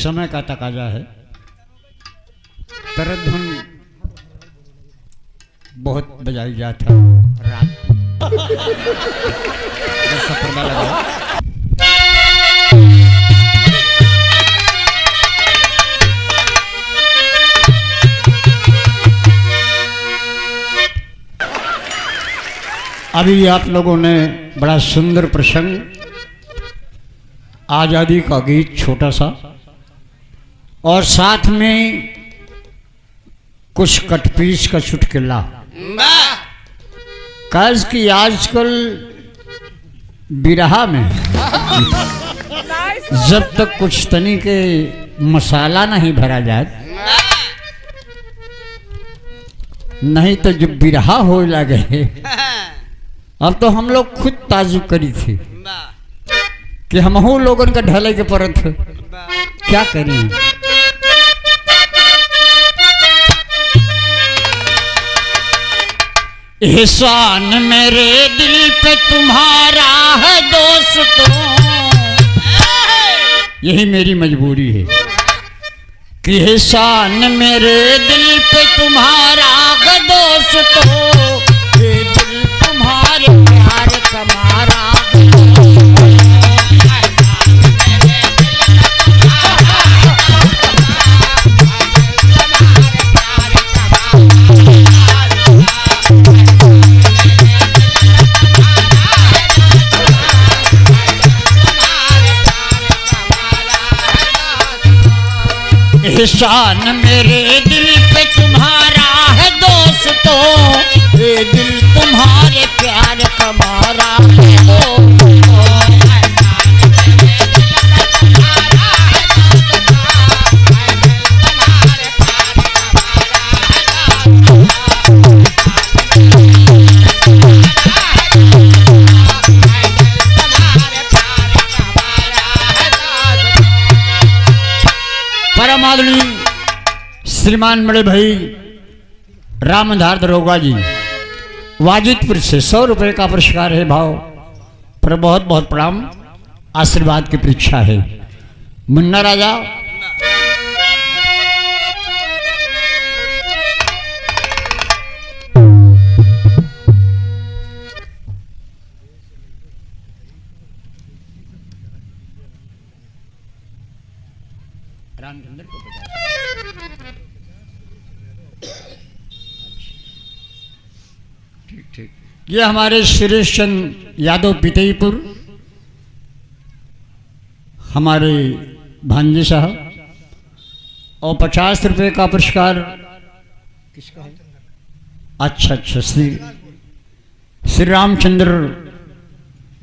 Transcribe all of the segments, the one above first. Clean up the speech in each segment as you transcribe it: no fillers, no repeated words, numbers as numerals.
समय का तकाजा है। तरधुन बहुत बजाई जाता है रात पर्दा लगा। अभी आप लोगों ने बड़ा सुंदर प्रसंग, आजादी का गीत छोटा सा, और साथ में कुछ कटपीस का चुटकुला। काज की आजकल बिरहा में जब तक कुछ तनी के मसाला नहीं भरा जाए, नहीं तो जब बिरहा हो लगे, अब तो हम लोग खुद ताजुब करी थी कि हम लोगों का ढले के परत क्या करें। एहसान मेरे दिल पे तुम्हारा है दोस्तों, यही मेरी मजबूरी है कि एहसान मेरे दिल पे तुम्हारा है दोस्तों, ये दिल तुम्हारे प्यार कमारा। एहसान मेरे दिल पे तुम्हारा है दोस्तों, ये दिल तुम्हारे प्यार कमारा है। परमादरणीय श्रीमान बड़े भाई रामधार दरोगा जी वाजिदपुर से 100 रुपए का पुरस्कार है भाव पर बहुत बहुत प्रणाम, आशीर्वाद की परीक्षा है। मुन्ना राजा रामचंद्र को बता। ठीक ठीक, ये हमारे सुरेश चंद यादव पितईपुर, हमारे भांजे साहब, और 50 रुपए का पुरस्कार किसका है? अच्छा, श्री रामचंद्र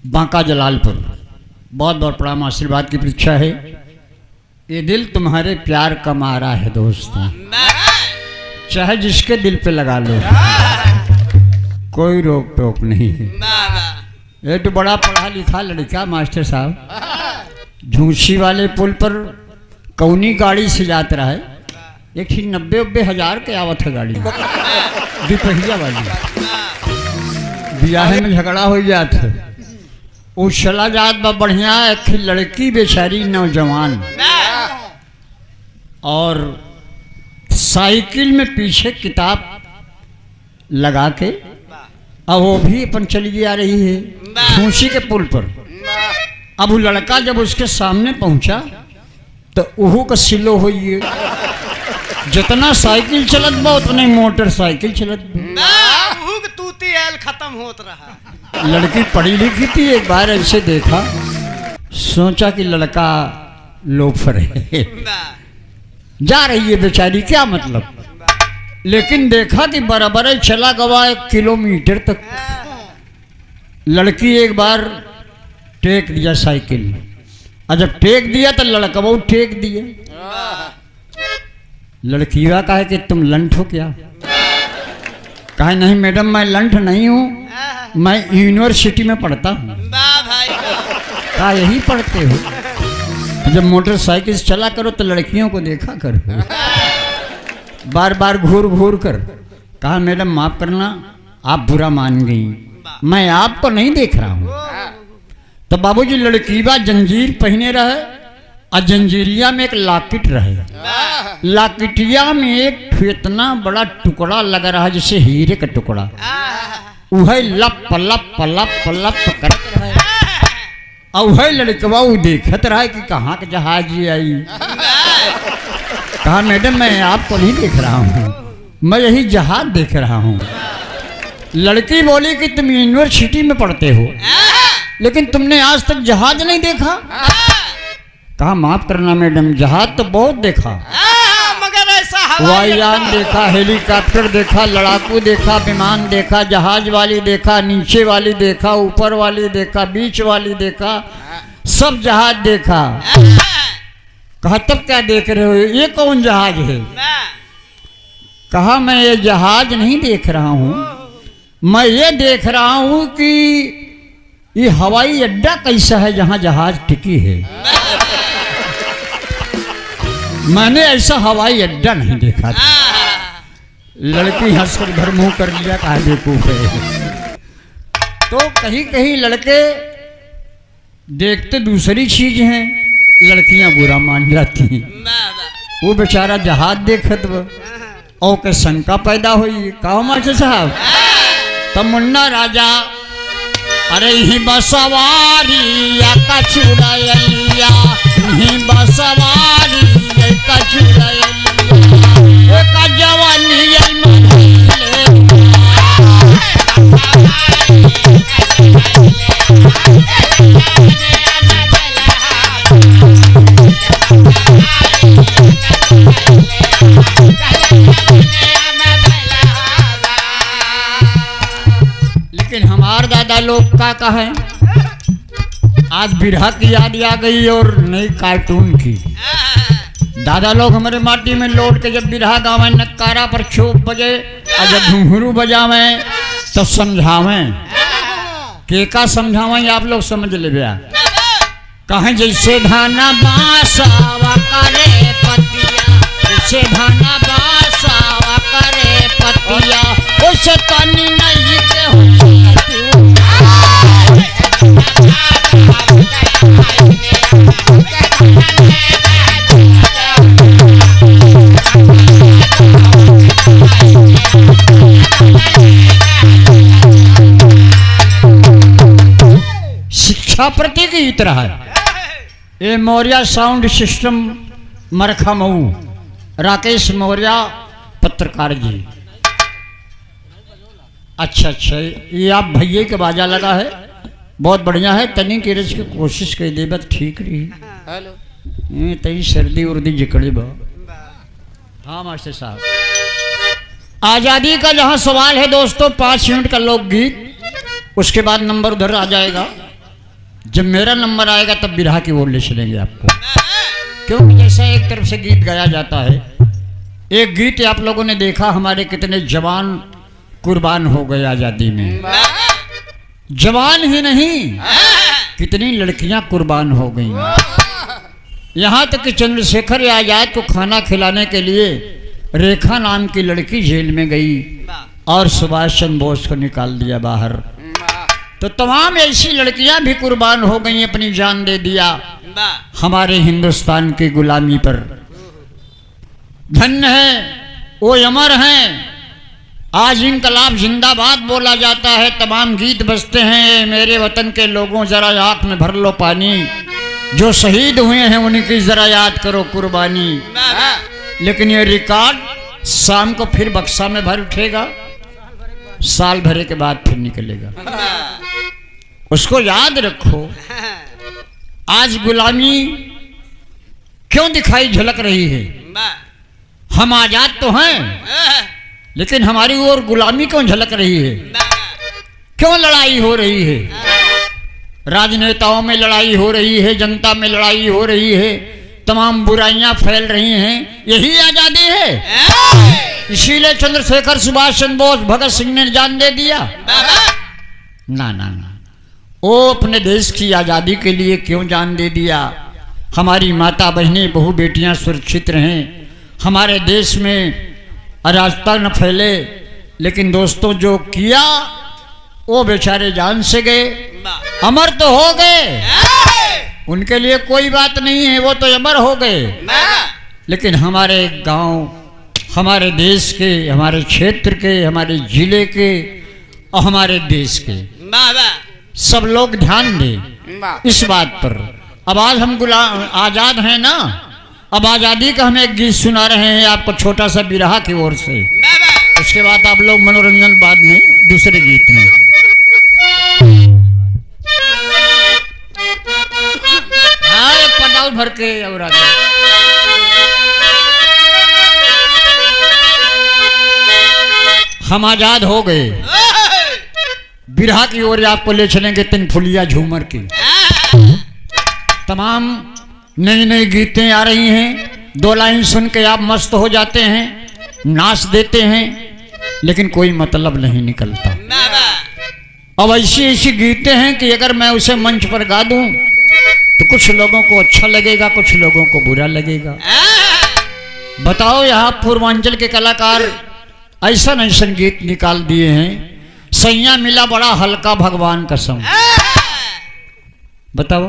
बांका जलालपुर, बहुत बहुत प्रणाम, आशीर्वाद की परीक्षा है। ये दिल तुम्हारे प्यार का मारा है दोस्तों, चाहे जिसके दिल पे लगा लो, कोई रोक टोक नहीं है। ये तो बड़ा पढ़ा लिखा लड़का मास्टर साहब झूसी वाले पुल पर कौनी गाड़ी से जाता रहा है, एक 90-90 हजार के आवत है गाड़ी, दुपहिया वाली। ब्याह में झगड़ा हो जाता, वो चला जात बा बढ़िया, एक लड़की बेचारी नौजवान, और साइकिल में पीछे किताब लगा के, अब वो भी अपन चली आ रही है झूसी के पुल पर। अब वो लड़का जब उसके सामने पहुंचा तो उहू का सिलो हो, जितना साइकिल चलत बा उतनी मोटरसाइकिल चलत बा, खत्म होत रहा। लड़की पढ़ी लिखी थी, एक बार ऐसे देखा, सोचा कि लड़का लोफर है, जा रही है बेचारी, क्या मतलब, लेकिन देखा कि बराबर चला गवा 1 किलोमीटर तक। लड़की एक बार टेक दिया साइकिल, और जब टेक दिया तो लड़का वो टेक दिया। लड़की का कहा कि तुम लंठ हो क्या? कहा नहीं मैडम, मैं लंठ नहीं हूँ, मैं यूनिवर्सिटी में पढ़ता हूँ। कहा यही पढ़ते हो? जब मोटरसाइकिल चला करो तो लड़कियों को देखा करो, बार बार घूर घूर कर। कहा मैडम माफ करना, आप बुरा मान गई, मैं आपको नहीं देख रहा हूँ। तो बाबूजी लड़की बा जंजीर पहने रहे और जंजीरिया में एक लाकिट रहे। लाकिटिया में एक इतना बड़ा टुकड़ा लग रहा है जैसे हीरे का टुकड़ा, वह लप लप लप लप करत रहे। और वह लड़कवा देखत रहा कि कहाँ का जहाज आई। कहा मैडम मैं आपको नहीं देख रहा हूँ, मैं यही जहाज देख रहा हूँ। लड़की बोली कि तुम यूनिवर्सिटी में पढ़ते हो लेकिन तुमने आज तक जहाज नहीं देखा। कहा माफ करना मैडम, जहाज तो बहुत देखा, मगर ऐसा वायुयान देखा, हेलीकॉप्टर देखा, लड़ाकू देखा, विमान देखा, जहाज वाली देखा, नीचे वाली देखा, ऊपर वाली देखा, बीच वाली देखा, सब जहाज देखा। कहा तब क्या देख रहे हो, ये कौन जहाज है? कहा मैं ये जहाज नहीं देख रहा हूँ, मैं ये देख रहा हूँ कि ये हवाई अड्डा कैसा है जहाँ जहाज टिकी है। मैंने ऐसा हवाई अड्डा नहीं देखा था। लड़की हंसकर घर मुंह कर लिया, कहा बेवकूफ है। तो कहीं कहीं लड़के देखते दूसरी चीज हैं, लड़कियां बुरा मान जाती हैं। वो बेचारा जहाज देखत और के शंका पैदा हुई। कहो मास्टर साहब, तब मुन्ना राजा अरे ही बसवारी या कचुड़ैया, ही बसवारी या कचुड़ैया, एक जवानी लेकिन हमार दादा लोग का कहे आज बिरहा की याद आ गई और नई कार्टून की। दादा लोग हमारे माटी में लौट के जब बिरहा गावे, नक्कारा पर छोप बजे और जब घुंघरू बजावे तो समझावे। के का समझावे आप लोग समझ ले भैया। कहे जैसे धाना बासावा करे पतिया, जैसे धाना बासावा करे पतिया, वैसे तनी नहीं के हो। शिक्षा प्रति गीत रहा है ये मौर्य साउंड सिस्टम मरखा मऊ, राकेश मौर्य पत्रकार जी। अच्छा अच्छा, ये आप भैया के बाजा लगा है, बहुत बढ़िया है। तनी की रज की कोशिश कर दे बस ठीक रही। हेलो तई सर्दी उर्दी जिकड़ी बा। हाँ मास्टर साहब, आज़ादी का जहाँ सवाल है दोस्तों, 5 मिनट का लोकगीत, उसके बाद नंबर उधर आ जाएगा। जब मेरा नंबर आएगा तब बिरहा की ओर ले चलेंगे आपको, क्योंकि जैसा एक तरफ से गीत गाया जाता है, एक गीत आप लोगों ने देखा हमारे कितने जवान कुर्बान हो गए आज़ादी में। जवान ही नहीं, कितनी लड़कियां कुर्बान हो गई। यहाँ तक कि चंद्रशेखर आजाद को खाना खिलाने के लिए रेखा नाम की लड़की जेल में गई और सुभाष चंद्र बोस को निकाल दिया बाहर। तो तमाम ऐसी लड़कियां भी कुर्बान हो गई, अपनी जान दे दिया हमारे हिंदुस्तान की गुलामी पर। धन्य है वो अमर हैं, आज इनकलाब जिंदाबाद बोला जाता है, तमाम गीत बजते हैं। मेरे वतन के लोगों जरा आंख में भर लो पानी, जो शहीद हुए हैं उनकी जरा याद करो कुर्बानी। लेकिन ये रिकॉर्ड शाम को फिर बक्सा में भर उठेगा, साल भरे के बाद फिर निकलेगा। उसको याद रखो। आज गुलामी क्यों दिखाई झलक रही है? हम आजाद तो हैं, लेकिन हमारी ओर गुलामी क्यों झलक रही है? क्यों लड़ाई हो रही है? राजनेताओं में लड़ाई हो रही है, जनता में लड़ाई हो रही है, तमाम बुराइयां फैल रही हैं। यही आजादी है। इसीलिए चंद्रशेखर, सुभाष चंद्र बोस, भगत सिंह ने जान दे दिया। ना ना ना, वो अपने देश की आजादी के लिए क्यों जान दे दिया? हमारी माता बहनें, बहू बेटियां सुरक्षित रहें, हमारे देश में अराजकता न फैले। लेकिन दोस्तों जो किया वो बेचारे जान से गए, अमर तो हो गए, उनके लिए कोई बात नहीं है, वो तो अमर हो गए। लेकिन हमारे गांव, हमारे देश के, हमारे क्षेत्र के, हमारे जिले के और हमारे देश के सब लोग ध्यान दें इस बात पर। अब आज हम आजाद हैं ना, अब आजादी का हम एक गीत सुना रहे हैं आपको, छोटा सा बिरहा की ओर से। उसके बाद आप लोग मनोरंजन बाद में दूसरे गीत में। हाँ, एक पटाव भर के और आगे। हम आजाद हो गए, बिरहा की ओर आपको ले चलेंगे तीन फुलिया झूमर की। तमाम नई नई गीतें आ रही हैं, दो लाइन सुन के आप मस्त हो जाते हैं, नाच देते हैं, लेकिन कोई मतलब नहीं निकलता। अब ऐसी ऐसी गीतें हैं कि अगर मैं उसे मंच पर गा दूं तो कुछ लोगों को अच्छा लगेगा, कुछ लोगों को बुरा लगेगा। बताओ, यहाँ पूर्वांचल के कलाकार ऐसा ऐसा गीत निकाल दिए हैं, सैया मिला बड़ा हल्का भगवान कसम। बताओ,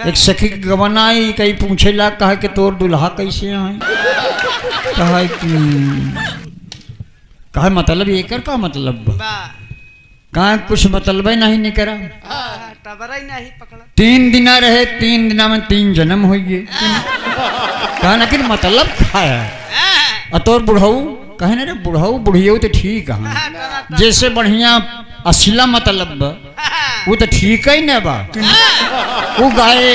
एक सखी की गवना आई, कहीं पूछे ला कहा कि तोर दुल्हा कैसे आए, कहा मतलब एकर का मतलब कहा कुछ मतलब ही नहीं निकरा। तीन दिना रहे, 3 दिना में 3 जन्म हो गए। कहा ना कि मतलब खाया तोर बुढ़ऊ, कहे ना रे बुढ़ऊ बुढ़ियो तो ठीक है, जैसे बढ़िया असला मतलब वो तो ठीक ही न बा। वो गाए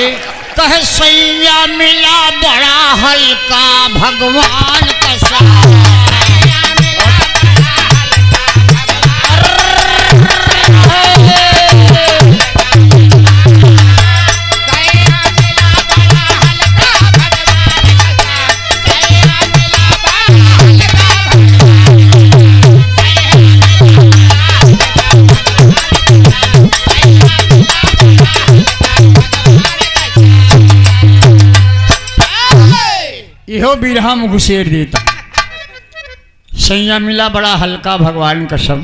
कहे सैया मिला बड़ा हल्का भगवान कसम। इहो बिरहा में घुसेर देता, सैया मिला बड़ा हल्का भगवान कसम।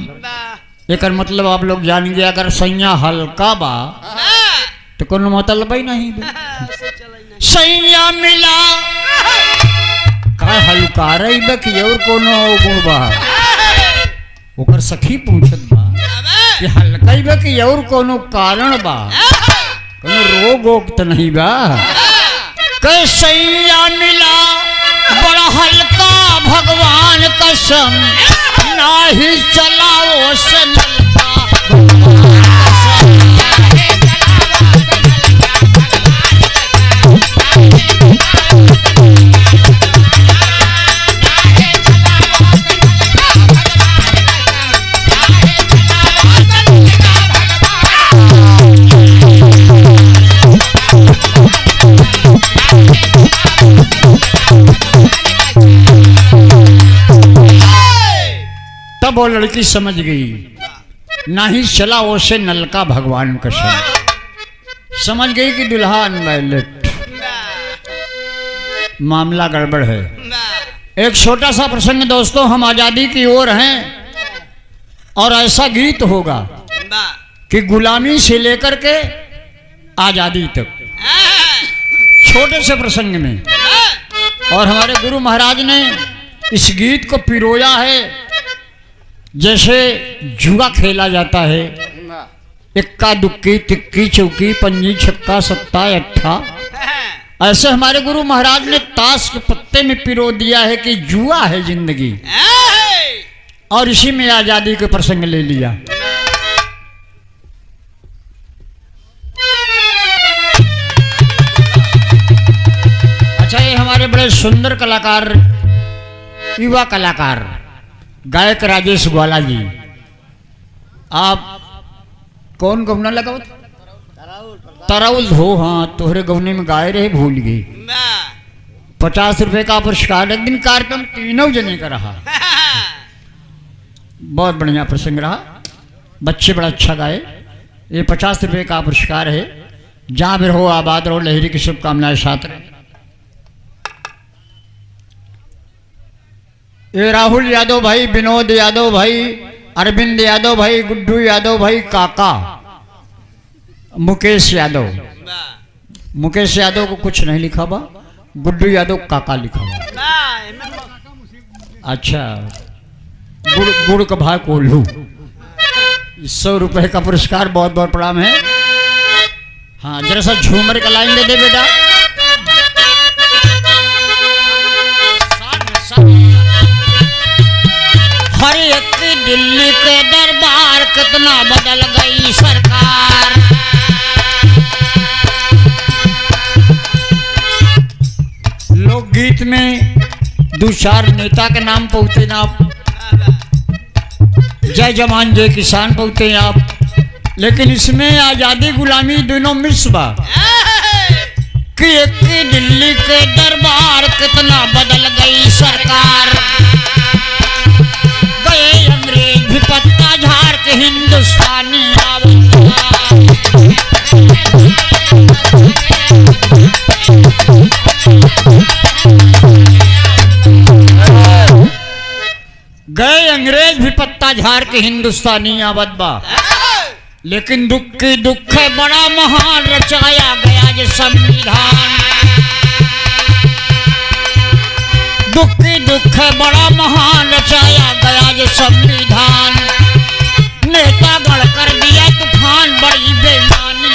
एक मतलब आप लोग जान गया, अगर सैया हल्का बा तो कोनो मतलब ही नहीं बा। सैया मिला का हल्का रही बा कि और कोनो गुण बा। ओकर सखी पूछत बा कि हल्का ही बा कि और कोनो कारण बा, कोनो रोग ओग तो नहीं बा। कैसैया मिला बड़ा हल्का भगवान कसम, नाही चलाओ से नलका तब वो लड़की समझ गई, नहीं चला ओसे नलका भगवान कसम। समझ गई कि दुल्हा अनवैलिड, मामला गड़बड़ है। एक छोटा सा प्रसंग दोस्तों, हम आजादी की ओर हैं और ऐसा गीत होगा कि गुलामी से लेकर के आजादी तक, छोटे से प्रसंग में। और हमारे गुरु महाराज ने इस गीत को पिरोया है जैसे जुआ खेला जाता है, इक्का दुक्की तिक्की चौकी पंजी छक्का सत्ता अट्ठा। ऐसे हमारे गुरु महाराज ने ताश के पत्ते में पिरो दिया है कि जुआ है जिंदगी, और इसी में आजादी के प्रसंग ले लिया। अच्छा, ये हमारे बड़े सुंदर कलाकार, युवा कलाकार गायक राजेश ग्वाला जी, आप कौन गवना लगाओ? तराउल हो। हाँ, तोहरे गवने में गाय रहे, भूल गई। 50 रुपए का पुरस्कार। एक दिन कार्यक्रम तीनों जने का रहा, बहुत बढ़िया प्रसंग रहा, बच्चे बड़ा अच्छा गाए। ये 50 रुपए का पुरस्कार है। जहाँ भी रहो आबाद रहो, लहरी की शुभकामनाएं साथ रहे। ये राहुल यादव भाई, विनोद यादव भाई, अरविंद यादव भाई, गुड्डू यादव भाई, काका मुकेश यादव, मुकेश यादव को कुछ नहीं लिखा बा, गुड्डू यादव काका लिखा बा। अच्छा, गुड़ गुड़ का भाई कोल्हू, 100 रुपए का पुरस्कार, बहुत बहुत प्रणाम है। हाँ, जरा सा झूमर का लाइन दे दे बेटा। हर एक दिल्ली के दरबार कितना बदल गई सरकार। लोकगीत में 2-4 नेता के नाम पहुंचते ना आप, जय जवान जय किसान पहुंचते हैं आप, लेकिन इसमें आजादी गुलामी दोनों मिक्स बा कि एक दिल्ली के दरबार कितना बदल गई सरकार। गए अंग्रेज भी पत्ता झाड़ के हिंदुस्तानी गए अंग्रेज भी पत्ता झाड़ के हिंदुस्तानी आबाद बा, लेकिन दुख की दुख है बड़ा महान रचाया गया ये संविधान। दुख की दुख है बड़ा महान रचाया गया ये संविधान। नेता गढ़ कर दिया तूफान बड़ी बेईमानी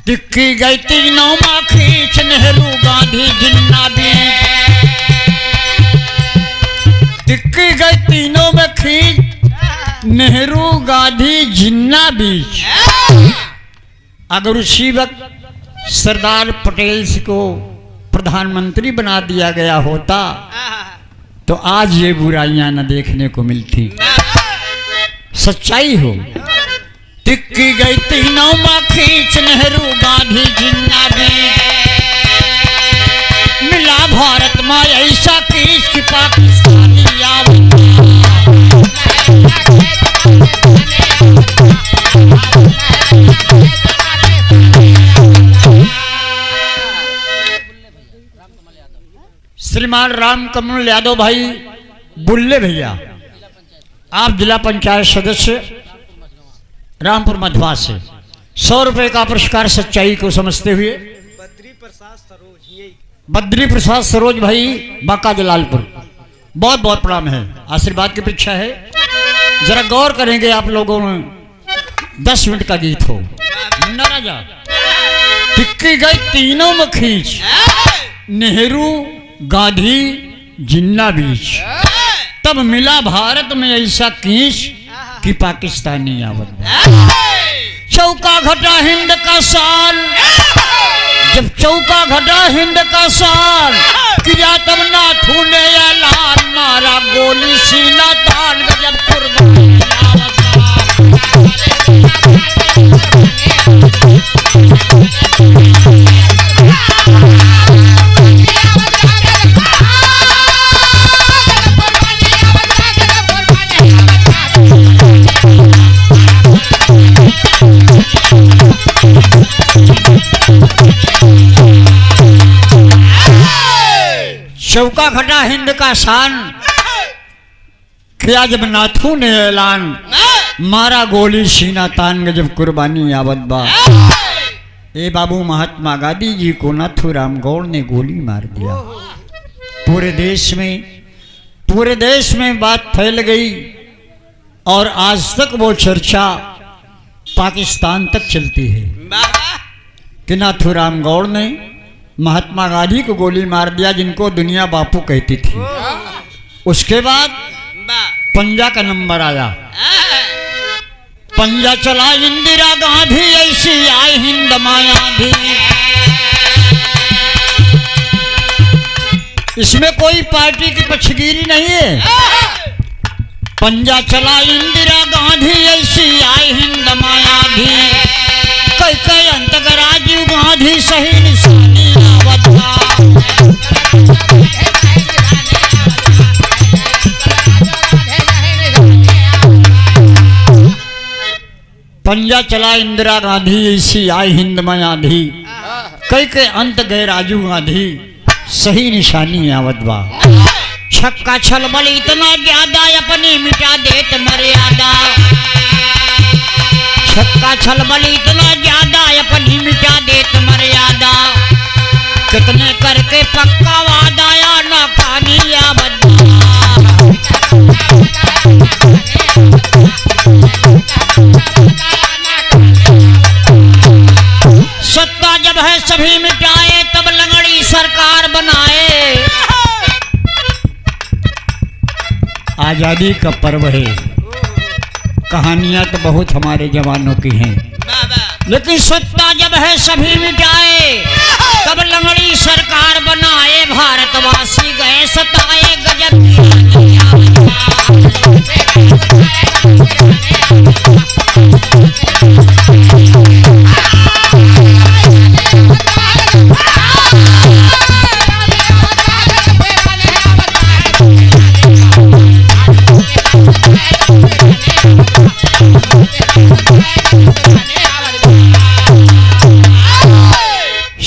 दिक्की गई तीनों माँ खींच, नेहरू गांधी जिन्ना बीच। दिक्की गई तीनों में खींच, नेहरू गांधी जिन्ना बीच। अगर उसी वक्त सरदार पटेल को प्रधानमंत्री बना दिया गया होता तो आज ये बुराइयां न देखने को मिलती। सच्चाई हो। दिक्की गई तीनों माँ खींच, नेहरू गांधी जिन्ना बीच। मिला भारत माँ ऐसा खींच कि पाकिस्तानी श्रीमान राम कमल यादव भाई बुल्ले भैया, आप जिला पंचायत सदस्य रामपुर मधवा से 100 रुपए का पुरस्कार सच्चाई को समझते हुए बद्री प्रसाद सरोज भाई बांका जलालपुर, बहुत बहुत प्रणाम है, आशीर्वाद की परीक्षा है। जरा गौर करेंगे आप लोगों में, 10 मिनट का गीत हो ना राजा। टिक्की गई तीनों में खींच, नेहरू गांधी जिन्ना बीच। तब मिला भारत में ऐसा कीच कि पाकिस्तानी आवत। चौका घटा हिंद का साल, जब चौका घटा हिंद का साल, किया तब नाथू ने ऐलान, मारा गोली सीना तान, गजब कुर्बानी चौका घटा हिंद का शान, किया जब नाथू ने ऐलान, मारा गोली सीना तान, गजब कुर्बानी आवत बा। ए बाबू महात्मा गांधी जी को नाथूराम गौड़ ने गोली मार दिया। पूरे देश में बात फैल गई और आज तक वो चर्चा पाकिस्तान तक चलती है कि नाथूराम गौड़ ने महात्मा गांधी को गोली मार दिया, जिनको दुनिया बापू कहती थी। उसके बाद पंजा का नंबर आया, पंजा चला इंदिरा गांधी, ऐसी आई हिंद मायाधी। इसमें कोई पार्टी की पक्षगिरी नहीं है। पंजा चला इंदिरा गांधी, ऐसी आई हिंद मायाधी। कई कई अंतक राजीव गांधी सही निशानी पंजा चला इंदिरा गांधी, ऐसी आई हिंद में आंधी। कई के अंत गए राजीव गांधी, सही निशानी आवत बा। छक्का छल बल इतना ज्यादा अपनी मिटा देत मर्यादा। छक्का छल बल इतना ज्यादा अपनी मिटा देत मर्यादा। कितने करके पक्का वादा या नाकामी या बदला। सत्ता जब है सभी मिटाए तब लंगड़ी सरकार बनाए। आजादी का पर्व है, कहानियां तो बहुत हमारे जवानों की हैं, लेकिन सत्ता जब है सभी मिटाए तब लंगड़ी सरकार बनाए। भारतवासी गए सताए गजब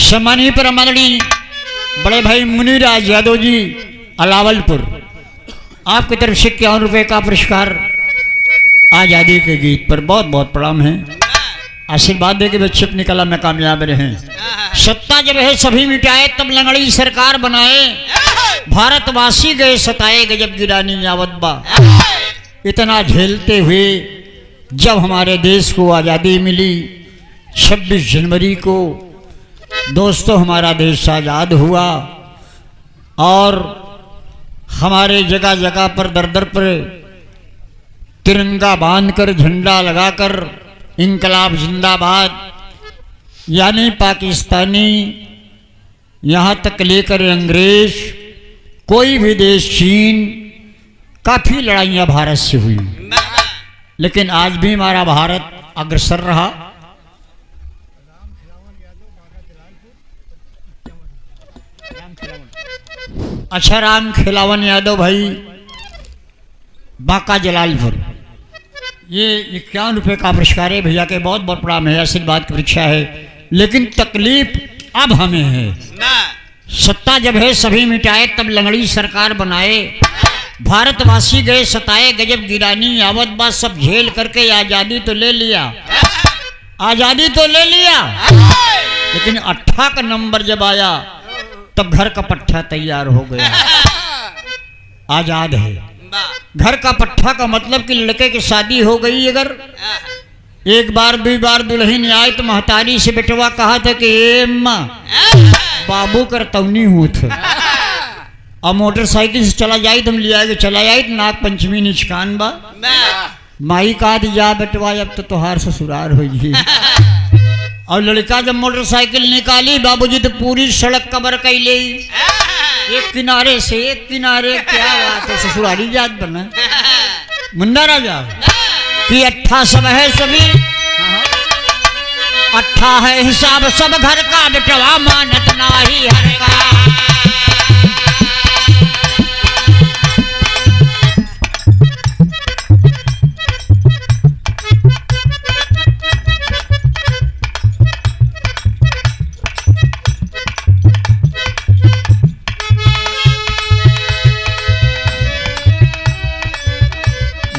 सम्मानीय परमादरणीय बड़े भाई मुनिराज यादव जी अलावलपुर, आपकी तरफ से 51 रुपये का पुरस्कार आजादी के गीत पर बहुत बहुत प्रणाम है। आशीर्वाद दे के बच्चे अपनी कला में कामयाब रहे। सत्ता जब है सभी मिटाए तब लंगड़ी सरकार बनाए। भारतवासी गए सताए गजब गिरानी यावतबा। इतना झेलते हुए जब हमारे देश को आज़ादी मिली 26 जनवरी को, दोस्तों हमारा देश आज़ाद हुआ और हमारे जगह जगह पर दर दर पर तिरंगा बांधकर झंडा लगाकर इंकलाब जिंदाबाद यानी पाकिस्तानी यहाँ तक लेकर अंग्रेज, कोई भी देश चीन, काफ़ी लड़ाइयाँ भारत से हुई, लेकिन आज भी हमारा भारत अग्रसर रहा। अच्छा, राम खिलावन यादव भाई बांका जलालपुर, ये 51 रुपये का पुरस्कार है। भैया के बहुत बहुत प्रणाम है, आशीर्वाद की परीक्षा है, लेकिन तकलीफ अब हमें है। सत्ता जब है सभी मिटाए तब लंगड़ी सरकार बनाए। भारतवासी गए सताए गजब गिरानी यावत बात सब झेल करके आज़ादी तो ले लिया, आज़ादी तो ले लिया, लेकिन 18 का नंबर जब आया तब घर का पट्टा तैयार हो गया। आजाद है। घर का पट्टा का मतलब कि लड़के की शादी हो गई, अगर एक बार 2 बार दुल्हन आई तो महतारी से बेटवा कहा था कि ए माँ बाबू कर तवनी हूँ थे। अब मोटरसाइकिल से चला जाई तुम लिया के चला जाई तो नाग पंचमी निचकान बा माई कहा जा बेटवा अब तो तुहार ससुरार हो गई। और लड़का जब मोटरसाइकिल निकाली बाबूजी तो पूरी सड़क कवर कैले, एक किनारे से एक किनारे। क्या बात है, ससुरारी जात बना मुन्ना राजा कि 18 सब है सभी, 18 है हिसाब सब घर का, बेटवा मानत नाही हर का।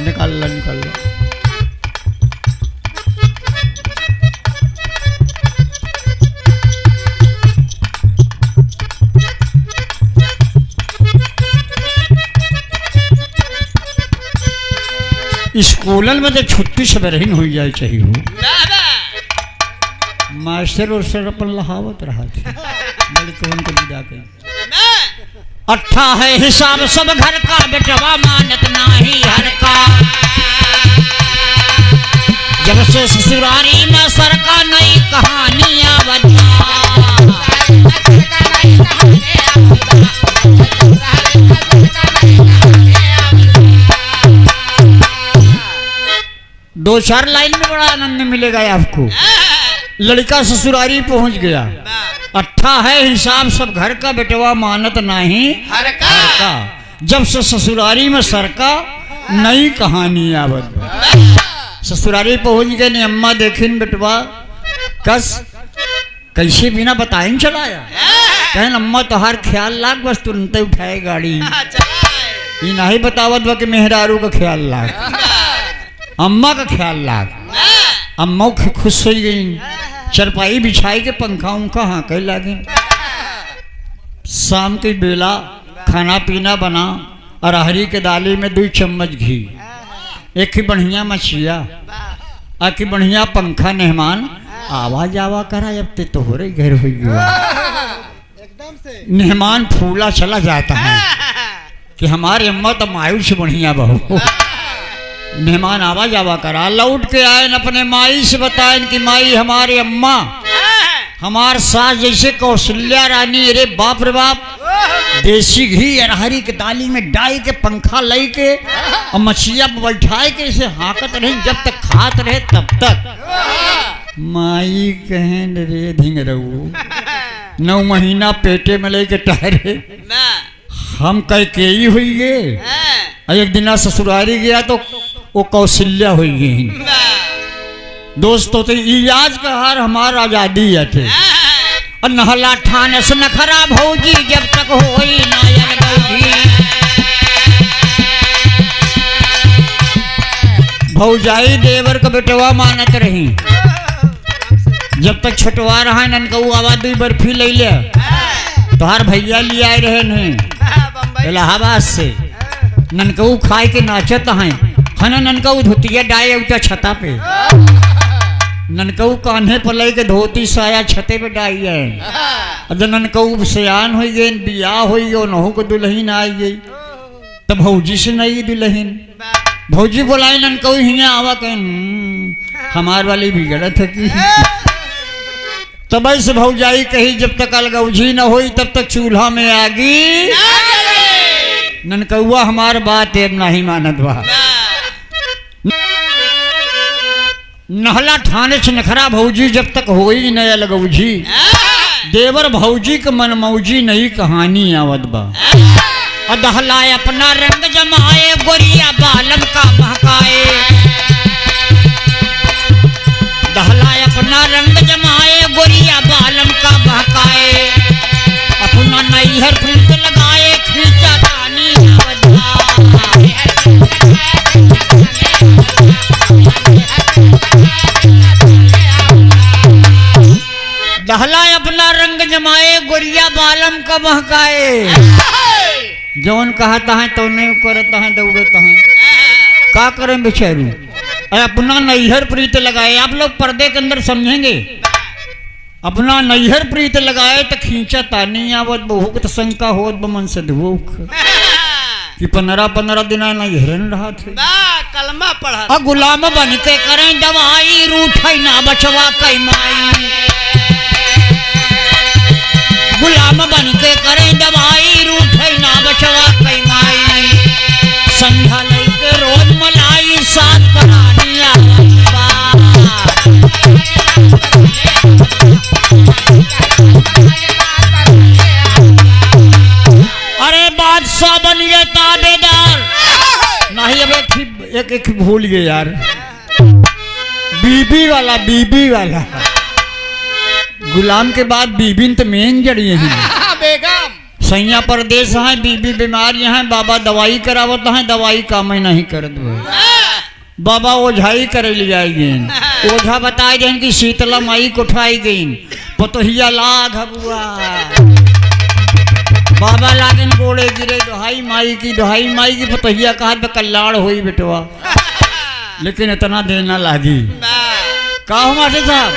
निकाल लो स्कूलन में तो छुट्टी सब रहीन हो जाए चाहिए हो। मास्टर और सर अपन लहावत रहा थे लड़कों को विदा के। 18 है हिसाब सब घर का, बेटवा मानत नाही हर का। जब से ससुरारी में सर का नई कहानियां बता। 2-4 लाइन में बड़ा आनंद मिलेगा आपको। लड़का ससुरारी पहुंच गया, 18 है हिसाब सब घर का, बेटवा मानत नाही हर का। जब से ससुरारी में सर का नई कहानी आवत। ससुरारी पहुंच गए ने अम्मा देखिन बेटवा कस कैसे बिना बताए चलाया। कहन अम्मा तोहार ख्याल लाग बस तुरंत उठाए गाड़ी। ये नहीं बतावत बा कि मेहरारू का ख्याल लाग, अम्मा का ख्याल लाग। अम्मा खुश हो गई, चरपाई बिछाई के पंखा उनका हाँ कह लागे। शाम की बेला खाना पीना बना, अरहरी के दाली में 2 चम्मच घी, एक ही बढ़िया मछिया, एक ही बढ़िया पंखा। मेहमान आवाज आवा करा, अब ते तो हो रही घर हुई एकदम से मेहमान फूला चला जाता है कि हमारे अम्मा तो मायूस से बढ़िया बहू। मेहमान आवाज आवा करा, लौट के आए न अपने माई से बताए कि माई हमारे अम्मा हमार सास जैसे कौशल्या रानी, अरे बाप रे बाप, देसी घी अरहरी के दाली में डाई के पंखा लई के और मछिया बैठाए के इसे हाकत रहे, जब तक खात रहे तब तक। माई कहें रे धिंगरऊ, 9 महीना पेटे में ले के टहरे, हम कह के ही हुई गे। एक दिन ससुरारी गया तो वो कौशल्या हुई गई। दोस्तों तो आज का हार हमारा आजादी थे। और नहला ठान से नखरा भौजी जब तक होई नायल गौजी। भौजाई देवर का बेटवा मानत रही, जब तक छुटवा रहा ननकऊ आवा 2 बर्फी ले लिया। तोहार भैया ले आए रहे नहीं इलाहाबाद से, ननकऊ खाए के नाचत हैं। हना ननकऊ धोतिया डाए उठा छता पे, ननकऊ कान्हे पर ले के धोती साया छते पे डाई है। जब ननकऊ सयान हो गए, बियाह हो गई, नहू को दुल्हन आई गई, तब भौजी से नहीं दुल्हन। भौजी बोलाई ननकऊ हिया आवा कह हमार वाली बिगड़त है कि तब से भौजाई कही जब तक अलगौजी न होई तब तक चूल्हा में आगी। ननकौआ हमार बात है नहीं मानत बा। नहला ठाने से नखरा भौजी जब तक होई न अलगौजी। देवर भौजी के मन मौजी नई कहानी आवत बा। दहलाए अपना रंग जमाए, गोरिया बालम का महकाए। दहलाए अपना रंग जमाए, गोरिया बालम का महकाए। अपना नैहर प्रीत लगाए, खींचा तानी दहलाए अपना रंग जमाए, गोरिया बालम का महकाए। जौन कहता है तो नहीं करता है, दौड़ता है, का करें बेचारू। अपना नैहर प्रीत लगाए, आप लोग पर्दे के अंदर समझेंगे। अपना नैहर प्रीत लगाए तो खींचा तानी आवत, बहू के शंका होत बमन से धोख कि 15 दिन नैहरन रहा थे। कलमा पढ़ा गुलाम बन के करें दवाई, रूठई ना बचवा कई माई। गुलाम बन के करें दवाई, रूठई ना बचवा कई माई। संध्या लेके रोज मलाई, साथ करानी अरे बादशाह बन गए ताबेदार। नहीं अब एक भूल गए यार, बीबी वाला गुलाम के बाद बीबी तो मेन जड़ी है। बेगम सैया परदेश है, बीबी बीमार है, बाबा दवाई करावत है, दवाई काम नहीं करत है। बाबा ओझाई करे ले जाएगी, ओझा बताए दें कि शीतला माई को उठाई गई, पतोहिया लाग हबुआ। बाबा लागन गोड़े गिरे, दुहाई माई की, दुहाई माई की। पतोहिया कहा कल्याण हुई बेटवा, लेकिन इतना देना लागी का हमारे साहब।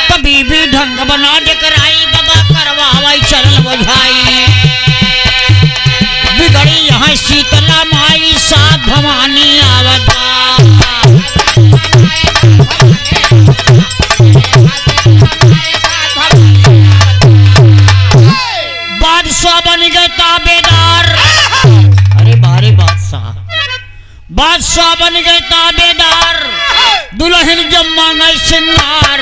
तो बीबी ढंग बना दे कराई, बाबा करवाई चल बुझाई। बिगड़ी यहाँ शीतला माई, साथ भवानी आवता। बादशाह बन गए ताबेदार। अरे बारे बादशाह बन गए ताबेदार। दुल्हन जब मांगे सिंगार,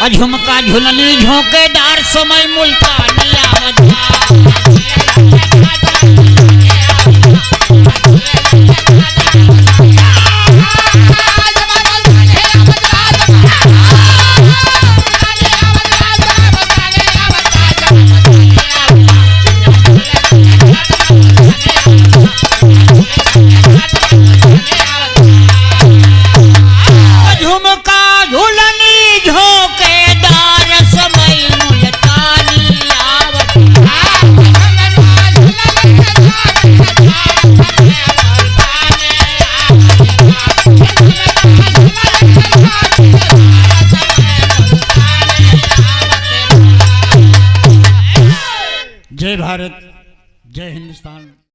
झुमका झुलनी झोंकेदार, समय मुल्तानी आवता। जय भारत, जय हिंदुस्तान।